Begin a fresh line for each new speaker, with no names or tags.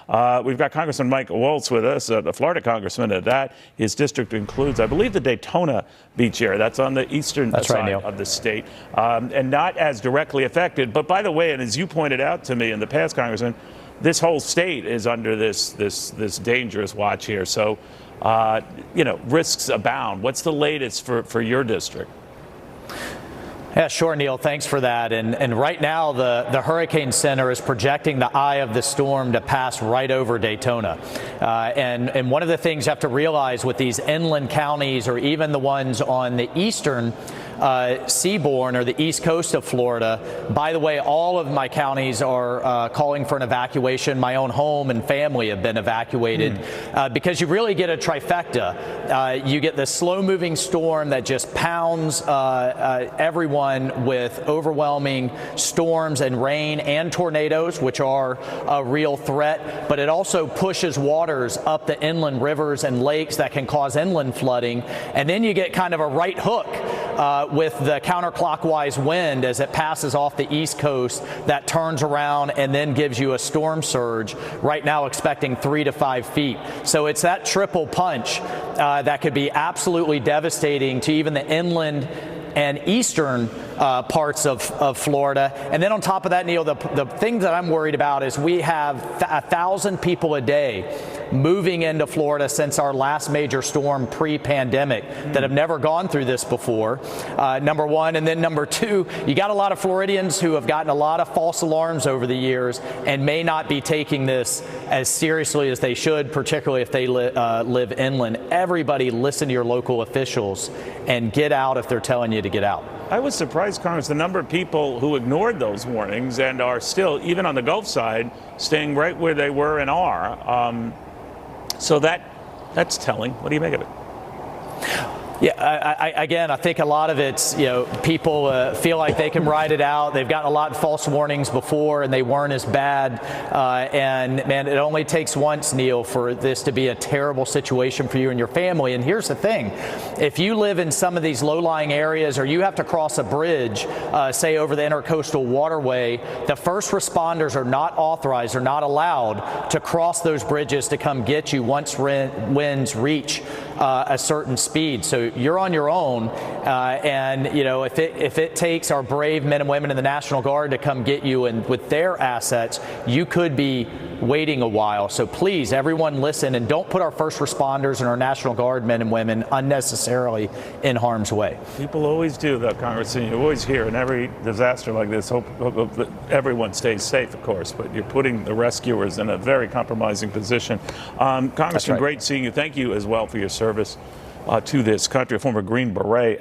We've got Congressman Mike Waltz with us, the Florida congressman at that. His district includes, I believe, the Daytona Beach area. That's on the eastern side of the state, and not as directly affected. But by the way, and as you pointed out to me in the past, Congressman, this whole state is under this dangerous watch here. So, risks abound. What's the latest for your district?
Yeah, sure, Neil. Thanks for that. And right now, the Hurricane Center is projecting the eye of the storm to pass right over Daytona. And one of the things you have to realize with these inland counties, or even the ones on the eastern seaboard or the east coast of Florida, by the way, all of my counties are calling for an evacuation. My own home and family have been evacuated because you really get a trifecta. You get the slow-moving storm that just pounds everyone with overwhelming storms and rain and tornadoes, which are a real threat, but it also pushes waters up the inland rivers and lakes that can cause inland flooding. And then you get kind of a right hook with the counterclockwise wind as it passes off the east coast that turns around and then gives you a storm surge, right now expecting 3 to 5 feet. So it's that triple punch that could be absolutely devastating to even the inland and eastern parts of Florida. And then on top of that, Neil, the thing that I'm worried about is we have 1,000 people a day moving into Florida since our last major storm pre-pandemic that have never gone through this before, number one. And then number two, you got a lot of Floridians who have gotten a lot of false alarms over the years and may not be taking this as seriously as they should, particularly if they live inland. Everybody listen to your local officials and get out if they're telling you to get out.
I was surprised, Congress, the number of people who ignored those warnings and are still, even on the Gulf side, staying right where they were and are. So that's telling. What do you make of it?
Yeah, again, I think a lot of it's, people feel like they can ride it out. They've gotten a lot of false warnings before, and they weren't as bad. And, man, it only takes once, Neil, for this to be a terrible situation for you and your family. And here's the thing. If you live in some of these low-lying areas or you have to cross a bridge, say over the intercoastal waterway, the first responders are not authorized or not allowed to cross those bridges to come get you once winds reach a certain speed. So you're on your own, and if it takes our brave men and women in the National Guard to come get you and with their assets, you could be waiting a while. So please, everyone, listen and don't put our first responders and our National Guard men and women unnecessarily in harm's way.
People always do that, Congressman. You always hear in every disaster like this, hope that everyone stays safe, of course, but you're putting the rescuers in a very compromising position. Congressman, great seeing you. Thank you as well for your service to this country, a former Green Beret.